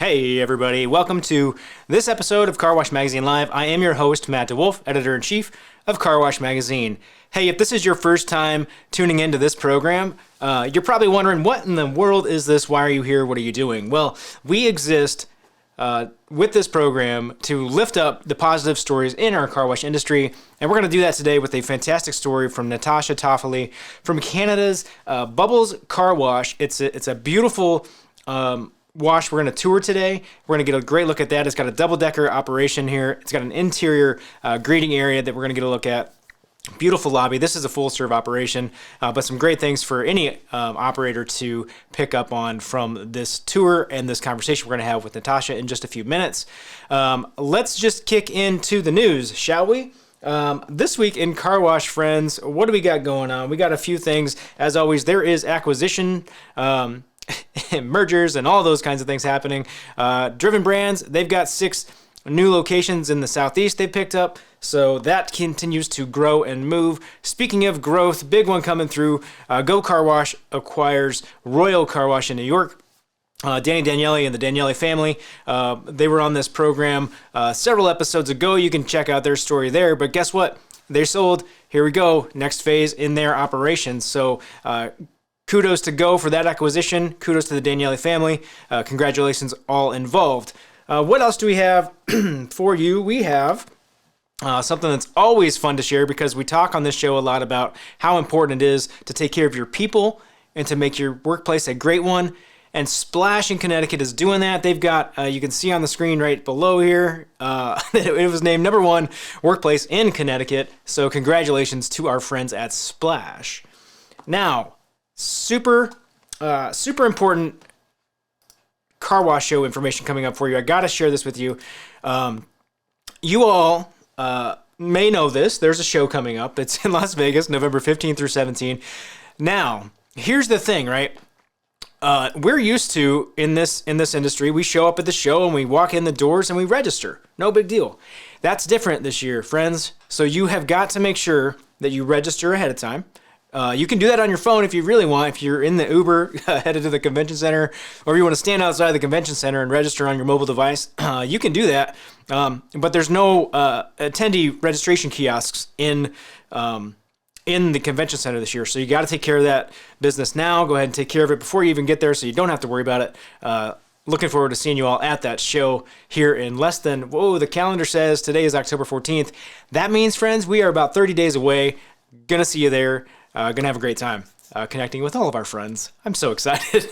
Hey everybody, welcome to this episode of Car Wash Magazine Live. I am your host, Matt DeWolf, Editor-in-Chief of Car Wash Magazine. Hey, if this is your first time tuning into this program, you're probably wondering, what in the world is this? Why are you here? What are you doing? Well, we exist with this program to lift up the positive stories in our car wash industry, and we're going to do that today with a fantastic story from Natasha Toffoli from Canada's Bubbles Car Wash. It's a beautiful wash we're going to tour today. We're going to get a great look at that. It's got a double-decker operation here. It's got an interior greeting area that we're going to get a look at. Beautiful lobby. This is a full-serve operation, but some great things for any operator to pick up on from this tour and this conversation we're going to have with Natasha in just a few minutes. Let's just kick into the news, shall we? This week in Car Wash, friends, what do we got going on? We got a few things. As always, there is acquisition, mergers, and all those kinds of things happening. Driven Brands, they've got 6 new locations in the Southeast they've picked up, so that continues to grow and move. Speaking of growth, big one coming through. Go Car Wash acquires Royal Car Wash in New York. Danny Daniele and the Daniele family, they were on this program several episodes ago. You can check out their story there, but guess what? They sold. Here we go. Next phase in their operations. So kudos to Go for that acquisition. Kudos to the Daniele family. Congratulations all involved. What else do we have for you? We have something that's always fun to share, because we talk on this show a lot about how important it is to take care of your people and to make your workplace a great one. And Splash in Connecticut is doing that. They've got, you can see on the screen right below here, it was named #1 workplace in Connecticut. So congratulations to our friends at Splash. Now, super important car wash show information coming up for you. I got to share this with you. You all may know this. There's a show coming up. It's in Las Vegas, November 15th through 17th. Now, here's the thing, right? We're used to, in this industry, we show up at the show and we walk in the doors and we register. No big deal. That's different this year, friends. So you have got to make sure that you register ahead of time. You can do that on your phone if you really want. If you're in the Uber headed to the convention center, or you want to stand outside the convention center and register on your mobile device, you can do that. But there's no attendee registration kiosks in the convention center this year. So you got to take care of that business now. Go ahead and take care of it before you even get there, so you don't have to worry about it. Looking forward to seeing you all at that show here in less than, the calendar says today is October 14th. That means, friends, we are about 30 days away. Gonna see you there. Gonna have a great time connecting with all of our friends. I'm so excited.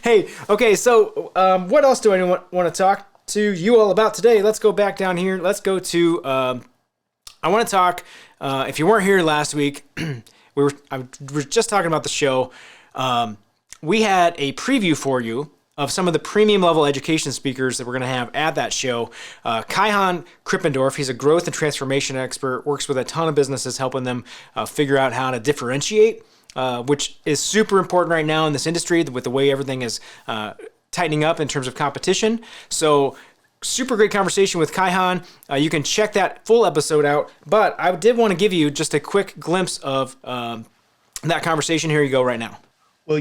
Hey, okay, so what else do I want to talk to you all about today? Let's go back down here. Let's go to, I want to talk, if you weren't here last week, I was just talking about the show. We had a preview for you of some of the premium level education speakers that we're going to have at that show. Kaihan Krippendorf, he's a growth and transformation expert, works with a ton of businesses, helping them figure out how to differentiate, which is super important right now in this industry with the way everything is tightening up in terms of competition. So super great conversation with Kaihan. You can check that full episode out, but I did want to give you just a quick glimpse of that conversation. Here you go right now. Well,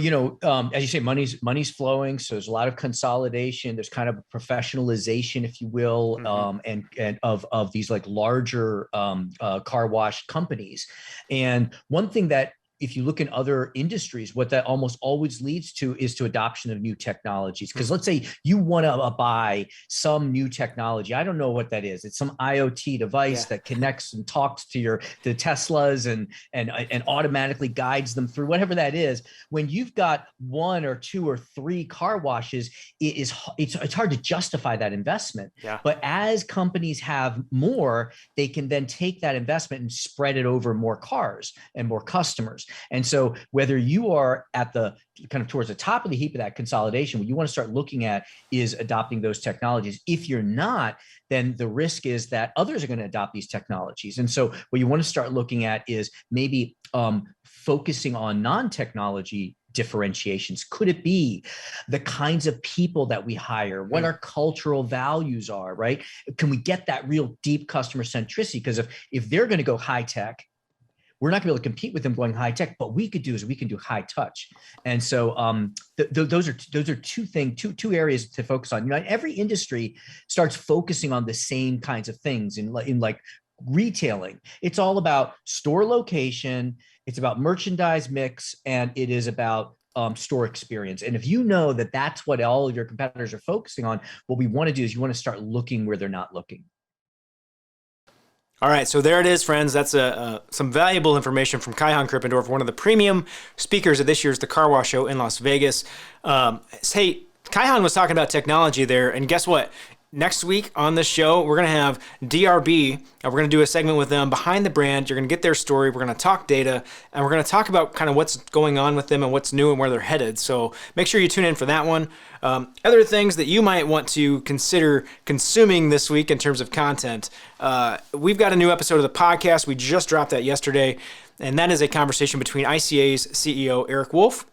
as you say, money's flowing, so there's a lot of consolidation. There's kind of a professionalization, if you will, and of these like larger car wash companies. And one thing that, if you look in other industries, what that almost always leads to is to adoption of new technologies. Because let's say you want to buy some new technology. I don't know what that is. It's some IoT device that connects and talks to the Teslas and automatically guides them through whatever that is. When you've got 1 or 2 or 3 car washes, it's hard to justify that investment. Yeah. But as companies have more, they can then take that investment and spread it over more cars and more customers. And so whether you are at the kind of towards the top of the heap of that consolidation, what you want to start looking at is adopting those technologies. If you're not, then the risk is that others are going to adopt these technologies. And so what you want to start looking at is maybe focusing on non-technology differentiations. Could it be the kinds of people that we hire, what our cultural values are, right? Can we get that real deep customer centricity? Because if they're going to go high tech, we're not going to be able to compete with them going high tech. But we can do high touch. And so those are two areas to focus on. Every industry starts focusing on the same kinds of things in like retailing. It's all about store location. It's about merchandise mix, and it is about store experience. And if you know that that's what all of your competitors are focusing on, what we want to do is you want to start looking where they're not looking. All right, so there it is, friends. That's some valuable information from Kaihan Krippendorf, one of the premium speakers of this year's The Car Wash Show in Las Vegas. Hey, Kaihan was talking about technology there, and guess what? Next week on this show, we're going to have DRB, and we're going to do a segment with them behind the brand. You're going to get their story. We're going to talk data, and we're going to talk about kind of what's going on with them and what's new and where they're headed. So make sure you tune in for that one. Other things that you might want to consider consuming this week in terms of content. We've got a new episode of the podcast. We just dropped that yesterday, and that is a conversation between ICA's CEO, Eric Wolf,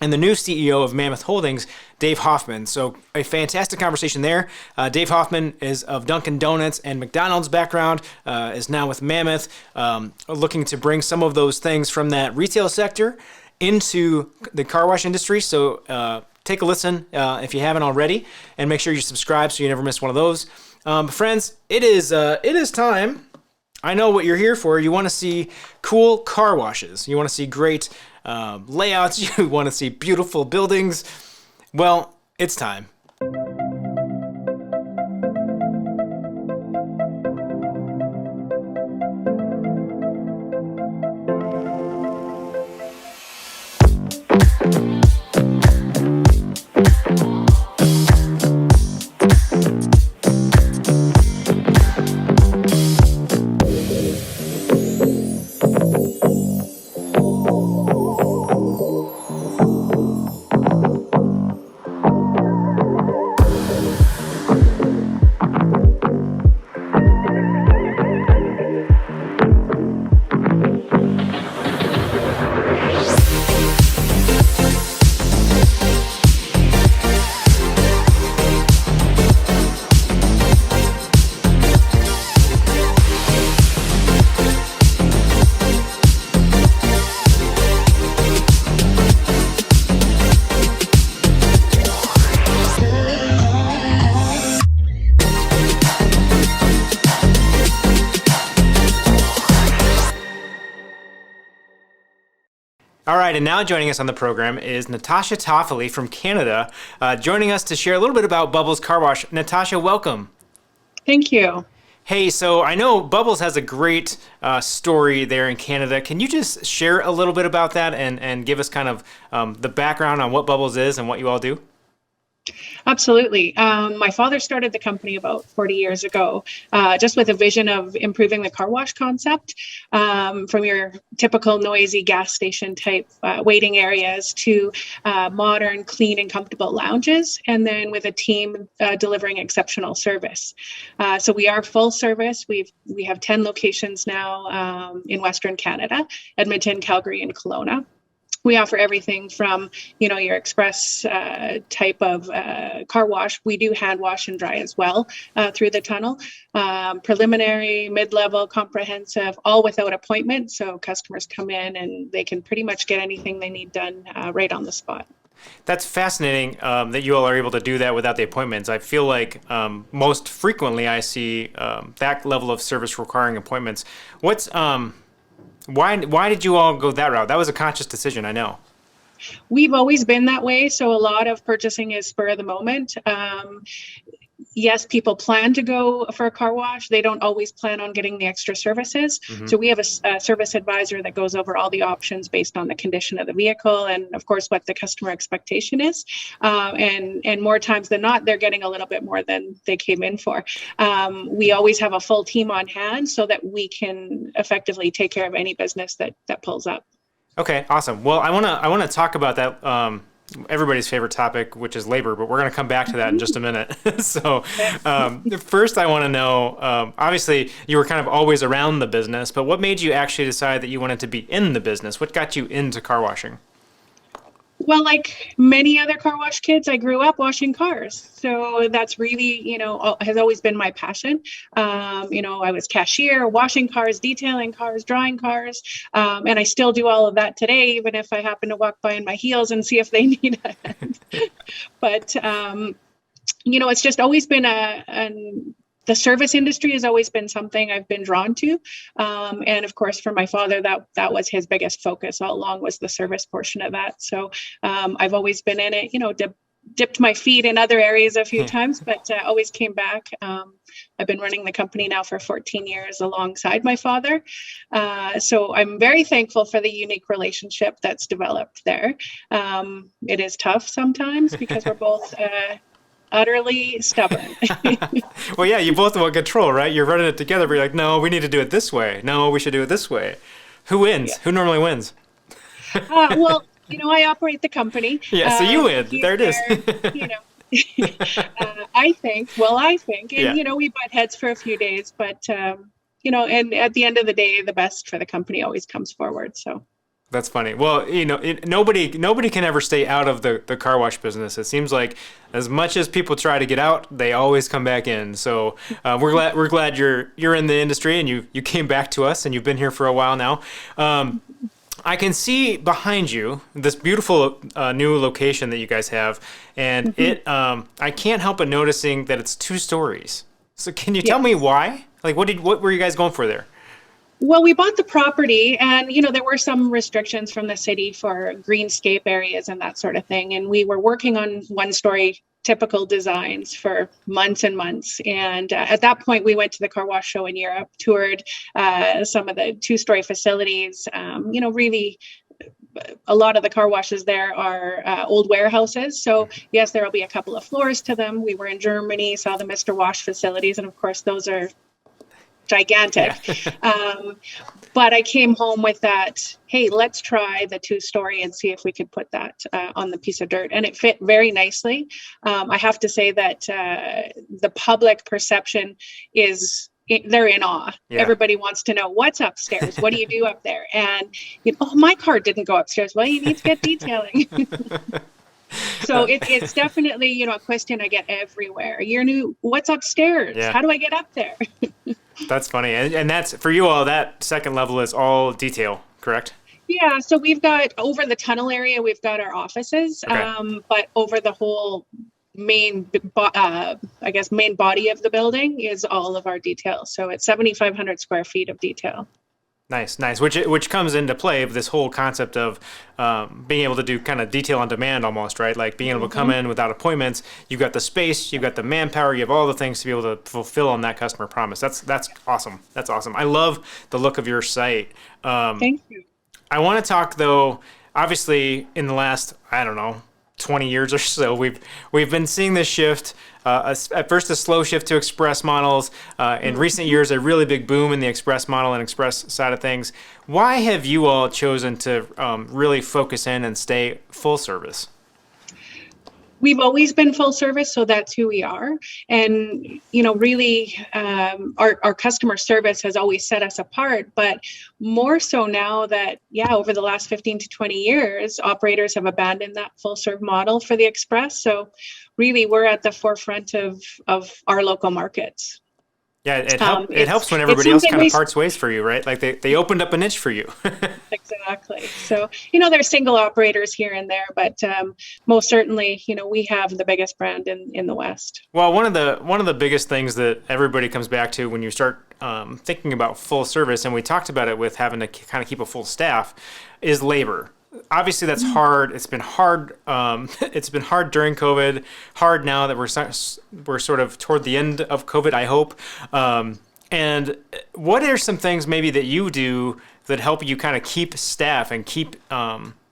and the new CEO of Mammoth Holdings, Dave Hoffman. So a fantastic conversation there. Dave Hoffman is of Dunkin' Donuts and McDonald's background, is now with Mammoth, looking to bring some of those things from that retail sector into the car wash industry. So take a listen if you haven't already, and make sure you subscribe so you never miss one of those. Friends, it is time. I know what you're here for. You want to see cool car washes. You want to see great layouts. You want to see beautiful buildings. Well, it's time. All right, and now joining us on the program is Natasha Toffoli from Canada, joining us to share a little bit about Bubbles Car Wash. Natasha, welcome. Thank you. Hey, so I know Bubbles has a great story there in Canada. Can you just share a little bit about that and give us kind of the background on what Bubbles is and what you all do? Absolutely. My father started the company about 40 years ago, just with a vision of improving the car wash concept, from your typical noisy gas station type waiting areas to modern, clean, and comfortable lounges, and then with a team delivering exceptional service. So we are full service. We have 10 locations now in Western Canada, Edmonton, Calgary, and Kelowna. We offer everything from, your express type of car wash. We do hand wash and dry as well through the tunnel. Preliminary, mid-level, comprehensive, all without appointment. So customers come in and they can pretty much get anything they need done right on the spot. That's fascinating that you all are able to do that without the appointments. I feel like most frequently I see that level of service requiring appointments. Why did you all go that route? That was a conscious decision, I know. We've always been that way. So a lot of purchasing is spur of the moment. Yes, people plan to go for a car wash. They don't always plan on getting the extra services. Mm-hmm. So we have a service advisor that goes over all the options based on the condition of the vehicle and, of course, what the customer expectation is. And more times than not, they're getting a little bit more than they came in for. We always have a full team on hand so that we can effectively take care of any business that pulls up. Okay, awesome. Well, I want to talk about that. Everybody's favorite topic, which is labor, but we're going to come back to that in just a minute. So first I want to know, obviously you were kind of always around the business, but what made you actually decide that you wanted to be in the business? What got you into car washing? Well, like many other car wash kids, I grew up washing cars. So that's really, has always been my passion. I was cashier, washing cars, detailing cars, drying cars. And I still do all of that today, even if I happen to walk by in my heels and see if they need a hand. But, it's just always been the service industry has always been something I've been drawn to. And of course, for my father, that was his biggest focus all along, was the service portion of that. So I've always been in it, dipped my feet in other areas a few times, but always came back. I've been running the company now for 14 years alongside my father. So I'm very thankful for the unique relationship that's developed there. It is tough sometimes because we're both utterly stubborn. Well, yeah, you both want control, right? You're running it together, but you're like, no, we need to do it this way. No, we should do it this way. Who wins? Yeah. Who normally wins? Well, I operate the company. Yeah, so you win. There it is. I think, and, we butt heads for a few days, but, and at the end of the day, the best for the company always comes forward. So. That's funny. Well, nobody can ever stay out of the car wash business. It seems like as much as people try to get out, they always come back in. So we're glad you're in the industry and you came back to us and you've been here for a while now. I can see behind you this beautiful new location that you guys have, and I can't help but noticing that it's 2 stories. So can you tell me why? Like, what were you guys going for there? Well, we bought the property and, there were some restrictions from the city for greenscape areas and that sort of thing. And we were working on 1-story typical designs for months and months. And at that point, we went to the car wash show in Europe, toured some of the 2-story facilities. Really, a lot of the car washes there are old warehouses. So yes, there will be a couple of floors to them. We were in Germany, saw the Mr. Wash facilities. And of course, those are gigantic. But I came home with that, hey, let's try the 2-story and see if we could put that on the piece of dirt. And it fit very nicely. I have to say that the public perception is, they're in awe. Yeah. Everybody wants to know what's upstairs. What do you do up there? And, my car didn't go upstairs. Well, you need to get detailing. So it's definitely, a question I get everywhere. What's upstairs? Yeah. How do I get up there? That's funny. And that's, for you all, that second level is all detail, correct? Yeah. So we've got, over the tunnel area, we've got our offices, but over the whole main body of the building is all of our detail. So it's 7,500 square feet of detail. Nice. Which comes into play of this whole concept of being able to do kind of detail on demand almost, right? Like being able to come in without appointments. You've got the space, you've got the manpower, you have all the things to be able to fulfill on that customer promise. That's awesome. That's awesome. I love the look of your site. Thank you. I want to talk though, obviously in the last, 20 years or so, we've been seeing this shift. At first, a slow shift to express models. In recent years, a really big boom in the express model and express side of things. Why have you all chosen to really focus in and stay full service? We've always been full service, so that's who we are. And, really, our customer service has always set us apart, but more so now that, over the last 15 to 20 years, operators have abandoned that full serve model for the express. So really, we're at the forefront of our local markets. Yeah, it helps when everybody else kind of parts ways for you, right? Like they opened up a niche for you. Exactly. So, there's single operators here and there, but most certainly, we have the biggest brand in the West. Well, one of the biggest things that everybody comes back to when you start thinking about full service, and we talked about it with having to kind of keep a full staff, is labor. Obviously, that's hard. It's been hard. It's been hard during COVID. Hard now that we're sort of toward the end of COVID, I hope. And what are some things maybe that you do that help you kind of keep staff and keep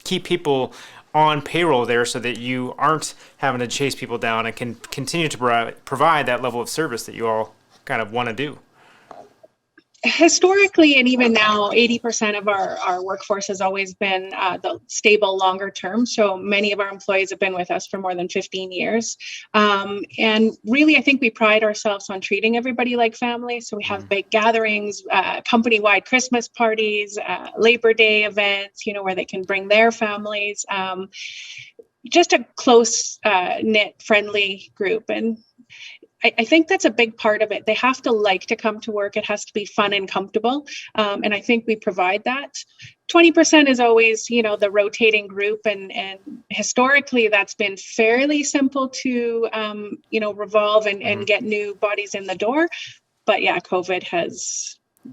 people on payroll there, so that you aren't having to chase people down and can continue to provide that level of service that you all kind of want to do? Historically, and even now, 80% of our workforce has always been the stable longer term. So many of our employees have been with us for more than 15 years. And really, I think we pride ourselves on treating everybody like family. So we have big gatherings, company-wide Christmas parties, Labor Day events, where they can bring their families. Just a close knit, friendly group. And I think that's a big part of it. They have to like to come to work. It has to be fun and comfortable. And I think we provide that. 20% is always, the rotating group. And historically, that's been fairly simple to, revolve and get new bodies in the door. But yeah, COVID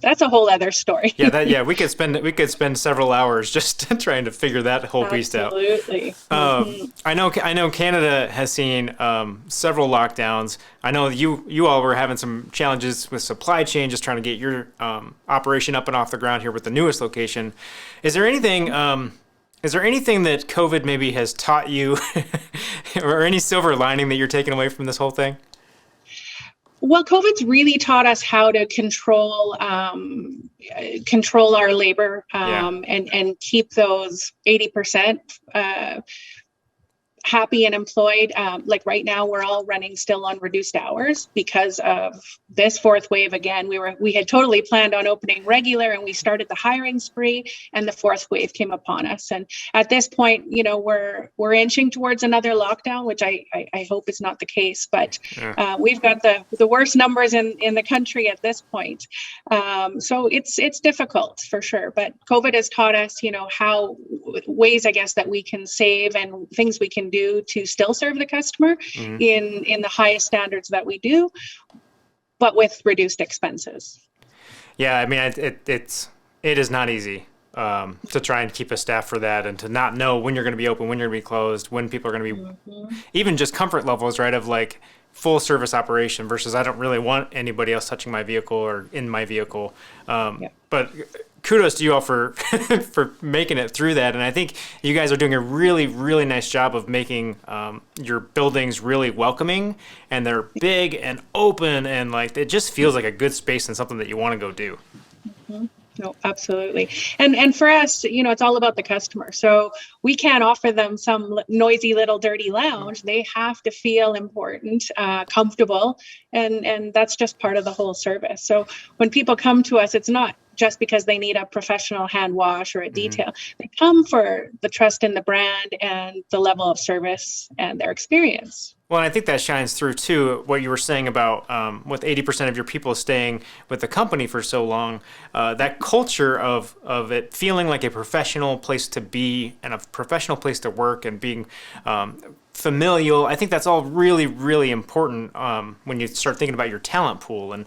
that's a whole other story. We could spend several hours just trying to figure that whole beast out. Absolutely. I know Canada has seen several lockdowns. I know you all were having some challenges with supply chain, just trying to get your operation up and off the ground here with the newest location. Is there anything that COVID maybe has taught you, or any silver lining that you're taking away from this whole thing? Well, COVID's really taught us how to control our labor and keep those 80% happy and employed. Like right now, we're all running still on reduced hours because of this fourth wave. Again, we had totally planned on opening regular, and we started the hiring spree, and the fourth wave came upon us. And at this point, we're inching towards another lockdown, which I hope is not the case. But we've got the worst numbers in the country at this point. So it's difficult for sure. But COVID has taught us, how ways, I guess, that we can save and things we can do to still serve the customer in the highest standards that we do, but with reduced expenses. Yeah, I mean, it is not easy to try and keep a staff for that, and to not know when you're going to be open, when you're going to be closed, when people are going to be, even just comfort levels, right, of like full service operation versus I don't really want anybody else touching my vehicle or in my vehicle. But kudos to you all for for making it through that. And I think you guys are doing a really, really nice job of making your buildings really welcoming, and they're big and open, and like it just feels like a good space and something that you want to go do. No, absolutely. And for us, it's all about the customer. So we can't offer them some noisy little dirty lounge. They have to feel important, comfortable, and that's just part of the whole service. So when people come to us, it's not just because they need a professional hand wash or a detail. They come for the trust in the brand and the level of service and their experience. Well, and I think that shines through too, what you were saying about with 80% of your people staying with the company for so long, that culture of it feeling like a professional place to be and a professional place to work and being familial. I think that's all really, really important when you start thinking about your talent pool. And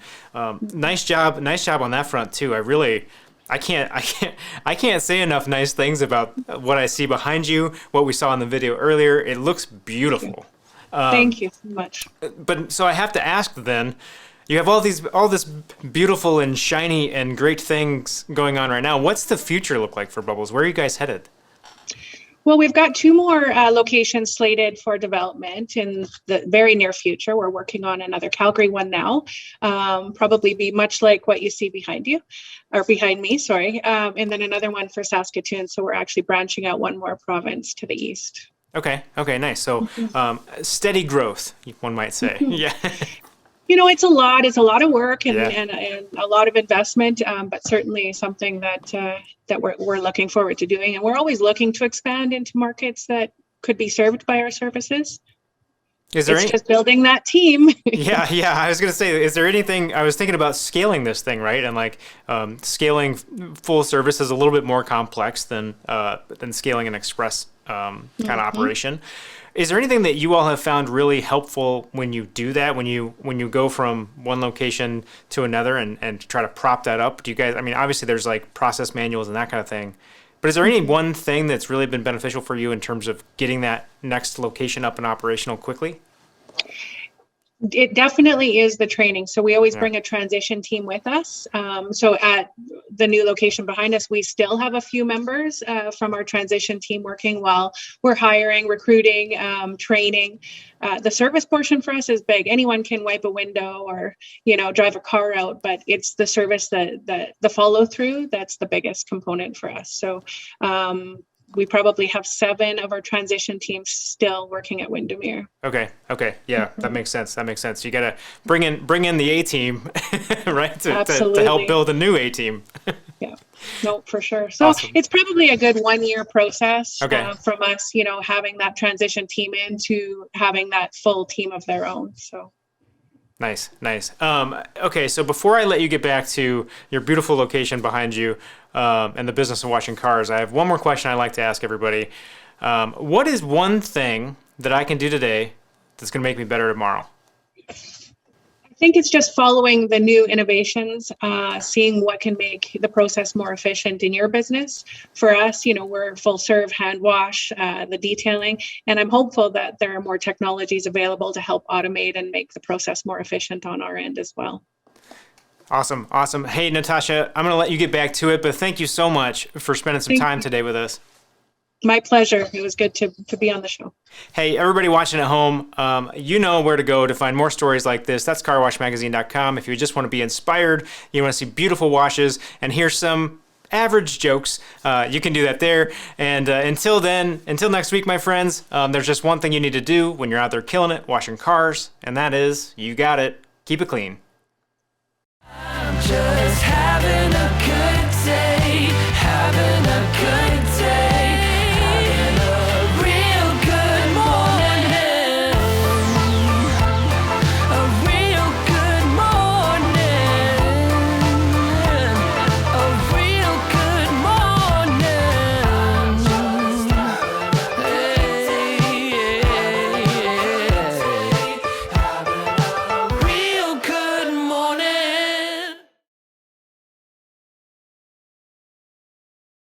nice job on that front too. I can't say enough nice things about what I see behind you, what we saw in the video earlier. It looks beautiful. Thank you so much. But so I have to ask then, you have all this beautiful and shiny and great things going on right now. What's the future look like for Bubbles? Where are you guys headed? Well, we've got 2 more locations slated for development in the very near future. We're working on another Calgary one now, probably be much like what you see behind me, sorry. And then another one for Saskatoon. So we're actually branching out one more province to the east. Okay, nice. So steady growth, one might say. Yeah. It's a lot of work and a lot of investment, but certainly something that we're looking forward to doing. And we're always looking to expand into markets that could be served by our services. Just building that team. Yeah. I was going to say, is there anything, I was thinking about scaling this thing, right? And like scaling full service is a little bit more complex than scaling an express kind of operation. Is there anything that you all have found really helpful when you do that, when you go from one location to another and try to prop that up? Do you guys, I mean, obviously there's like process manuals and that kind of thing, but is there any one thing that's really been beneficial for you in terms of getting that next location up and operational quickly? It definitely is the training. So we always bring a transition team with us. So at the new location behind us, we still have a few members from our transition team working while we're hiring, recruiting, training. The service portion for us is big. Anyone can wipe a window or, drive a car out, but it's the service that the follow through that's the biggest component for us. So we probably have 7 of our transition teams still working at Windermere. Okay. Yeah, that makes sense. You got to bring in the A team, right? To help build a new A team. Yeah, no, for sure. So awesome. It's probably a good 1-year process from us, having that transition team into having that full team of their own. So. Nice. Okay, so before I let you get back to your beautiful location behind you and the business of washing cars, I have one more question I'd like to ask everybody. What is one thing that I can do today that's going to make me better tomorrow? I think it's just following the new innovations, seeing what can make the process more efficient in your business. For us, we're full serve hand wash, the detailing, and I'm hopeful that there are more technologies available to help automate and make the process more efficient on our end as well. Awesome. Hey, Natasha, I'm going to let you get back to it, but thank you so much for spending some time today with us. My pleasure. It was good to be on the show. Hey, everybody watching at home, you know where to go to find more stories like this. That's carwashmagazine.com. If you just want to be inspired, you want to see beautiful washes and hear some average jokes, you can do that there. And until next week, my friends, there's just one thing you need to do when you're out there killing it, washing cars, and that is, you got it, keep it clean. I'm just having a good day, having a good